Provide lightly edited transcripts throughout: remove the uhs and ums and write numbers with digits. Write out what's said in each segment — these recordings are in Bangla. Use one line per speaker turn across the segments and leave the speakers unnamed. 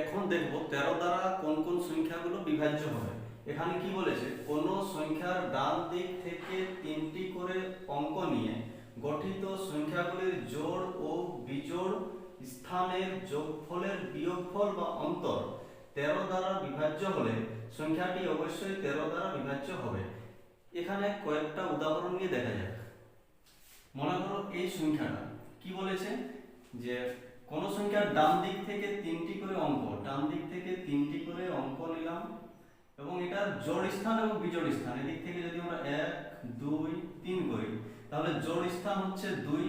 এখন দেখব 13 দ্বারা কোন কোন সংখ্যাগুলো বিভাজ্য হবে। এখানে কি বলেছে, কোন সংখ্যার ডান দিক থেকে 3টি করে অঙ্ক নিয়ে গঠিত সংখ্যাগুলির জোড় ও বিজোড় স্থানের যোগফলের বিয়োগফল বা অন্তর 13 দ্বারা বিভাজ্য হলে সংখ্যাটি অবশ্যই 13 দ্বারা বিভাজ্য হবে। এখানে কয়েকটা উদাহরণ নিয়ে দেখা যাক। মনে করো এই সংখ্যাটা কি বলেছে, যে কোন সংখ্যার ডান দিক থেকে 3টি করে অঙ্ক, ডান দিক থেকে 3টি করে অঙ্ক নিলাম এবং এটার জোড় স্থান এবং বিজোড় স্থান, এদিক থেকে যদি আমরা 1 2 3 করি তাহলে জোড় স্থান হচ্ছে 2,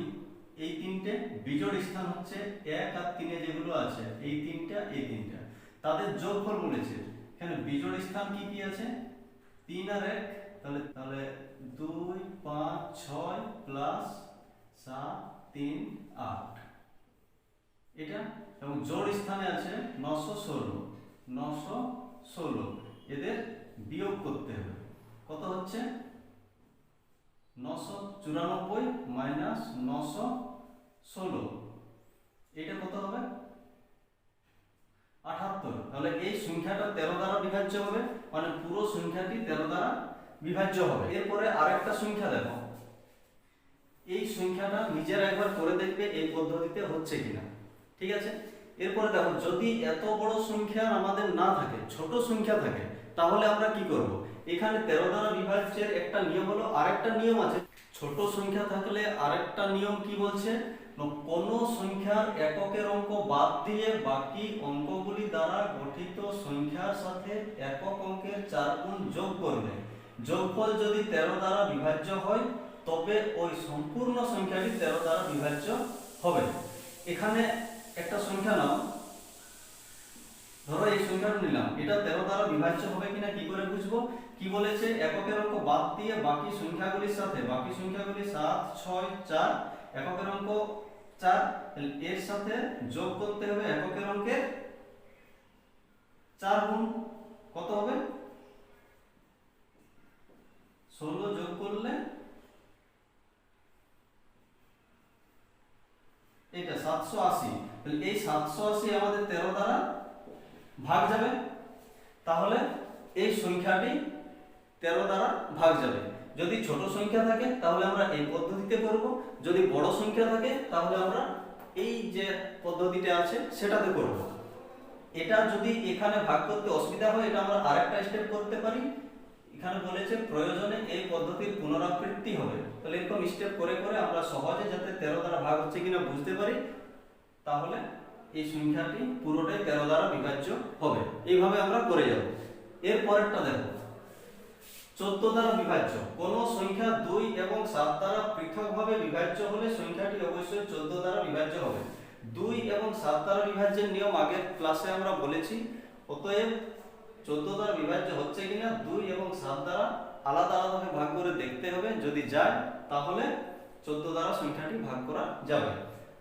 এই তিনটে, বিজোড় স্থান হচ্ছে 1 আর 3 যেগুলো আছে এই তিনটা, এই তিনটা, তাদের যোগফল বলেছে। এখানে বিজোড় স্থান কি কি আছে, 3 আর 1, তাহলে 2 5 6 প্লাস 7 3 8 এটা, এবং জোড় স্থানে আছে 916, এদের বিয়োগ করতে হবে। কত হচ্ছে 994 মাইনাস 916, এটা কত হবে 78। তাহলে এই সংখ্যাটা 13 দ্বারা বিভাজ্য হবে, মানে পুরো সংখ্যাটি 13 দ্বারা বিভাজ্য হবে। এরপরে আরেকটা সংখ্যা দেখো, এই সংখ্যাটা নিজেরা একবার করে দেখবে এই পদ্ধতিতে হচ্ছে কিনা, ঠিক আছে। এরপরে দেখো, যদি এত বড় সংখ্যা আমাদের না থাকে, ছোট সংখ্যা থাকে, তাহলে আমরা কি করব, এখানে 13 দ্বারা বিভাজ্যের একটা নিয়ম হলো, আরেকটা নিয়ম আছে। ছোট সংখ্যা থাকলে আরেকটা নিয়ম কি বলছে, কোন সংখ্যার এককের অঙ্ক বাদ দিয়ে বাকি অঙ্কগুলি দ্বারা গঠিত সংখ্যার সাথে একক অঙ্কের 4 গুণ যোগ করলে যোগফল যদি 13 দ্বারা বিভাজ্য হয় তবে ওই সম্পূর্ণ সংখ্যাটি 13 দ্বারা বিভাজ্য হবে। এখানে একটা সংখ্যা নাও, ধরো এই সংখ্যাটা নিলাম, এটা 13 দ্বারা বিভাজ্য হবে কিনা কি করে বুঝবো, কি বলেছে, এককের অঙ্ক বাদ দিয়ে বাকি সংখ্যাগুলির সাথে, বাকি সংখ্যাগুলি 7 6 4, এককের অঙ্ক 4, এর সাথে যোগ করতে হবে এককের অঙ্কের 4 গুণ, কত হবে 16, যোগ করলে এটা 780। তাহলে এই 780 আমাদের 13 দ্বারা ভাগ যাবে, তাহলে এই সংখ্যাটি 13 দ্বারা ভাগ যাবে। যদি ছোট সংখ্যা থাকে তাহলে আমরা এই পদ্ধতিতে করব, যদি বড় সংখ্যা থাকে তাহলে আমরা এই যে পদ্ধতিটা আছে সেটাতে করব। এটা যদি এখানে ভাগ করতে অসুবিধা হয়, এটা আমরা আরেকটা স্টেপ করতে পারি। এখানে বলেছে প্রয়োজনে এই পদ্ধতির পুনরাবৃত্তি হবে, তাহলে এরকম স্টেপ করে করে আমরা সহজে যাতে 13 দ্বারা ভাগ হচ্ছে কিনা বুঝতে পারি, তাহলে এই সংখ্যাটি পুরোটাই 13 দ্বারা বিভাজ্য হবে। এইভাবে আমরা করে যাব। এর পরেরটা দেখো, 14 দ্বারা বিভাজ্য। কোন সংখ্যা 2 এবং 7 দ্বারা পৃথকভাবে বিভাজ্য হলে সংখ্যাটি অবশ্যই 14 দ্বারা বিভাজ্য হবে। 2 এবং 7 দ্বারা বিভাজ্যের নিয়ম আগের ক্লাসে আমরা বলেছি, অতএব 14 দ্বারা বিভাজ্য হচ্ছে কিনা 2 এবং 7 দ্বারা আলাদা আলাদাভাবে ভাগ করে দেখতে হবে, যদি যায় তাহলে 14 দ্বারা সংখ্যাটি ভাগ করা যাবে।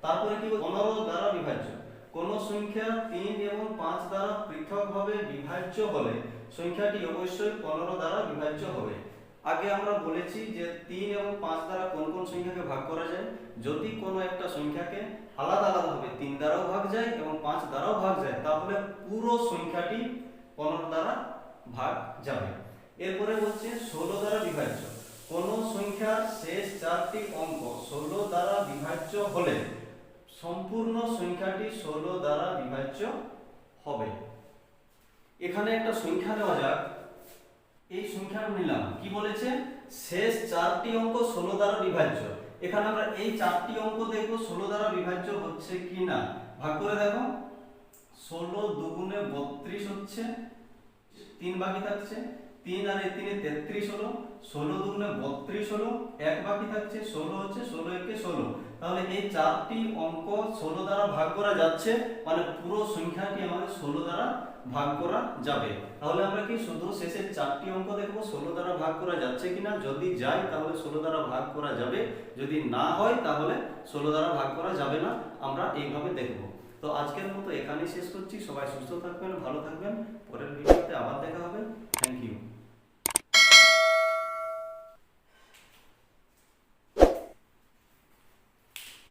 তারপরে কি 15 দ্বারা বিভাজ্য। কোন সংখ্যা 3 এবং 5 দ্বারা পৃথকভাবে বিভাজ্য হলে সংখ্যাটি অবশ্যই 15 দ্বারা বিভাজ্য হবে। আগে আমরা বলেছি যে 3 এবং 5 দ্বারা কোন কোন সংখ্যাকে ভাগ করা যায়, যদি কোনো একটা সংখ্যাকে আলাদা আলাদাভাবে 3 দ্বারাও ভাগ যায় এবং 5 দ্বারাও ভাগ যায় তাহলে পুরো সংখ্যাটি 15 দ্বারা ভাগ যাবে। এরপরে হচ্ছে 16 দ্বারা বিভাজ্য। কোন সংখ্যার শেষ 4টি অঙ্ক 16 দ্বারা বিভাজ্য হলে সম্পূর্ণ সংখ্যাটি 16 দ্বারা বিভাজ্য হবে। এখানে একটা সংখ্যা নেওয়া যাক, এই সংখ্যাটা নিলাম, কি বলেছে, শেষ 4টি অঙ্ক 16 দ্বারা বিভাজ্য। এখানে আমরা এই 4টি অঙ্ক দেখব 16 দ্বারা বিভাজ্য হচ্ছে কিনা। ভাগ করে দেখো, 16 দুগুণে 32 হচ্ছে, 3 বাকি থাকছে, 3 আর 3 33 হলো, 16 দুগুণে 32 হলো, 1 বাকি থাকছে, 16 হচ্ছে, 16 একে 16। তাহলে এই 4টি অঙ্ক 16 দ্বারা ভাগ করা যাচ্ছে, মানে পুরো সংখ্যাটি আমাদের 16 দ্বারা ভাগ করা যাবে। তাহলে আমরা কি শুধু শেষের 4টি অঙ্ক দেখব 16 দ্বারা ভাগ করা যাচ্ছে কিনা, যদি যায় তাহলে 16 দ্বারা ভাগ করা যাবে, যদি না হয় তাহলে 16 দ্বারা ভাগ করা যাবে না। আমরা এইভাবে দেখব। তো আজকের মতো এখানেই শেষ করছি। সবাই সুস্থ থাকবেন, ভালো থাকবেন, পরের ভিডিওতে আবার দেখা হবে। Thank you.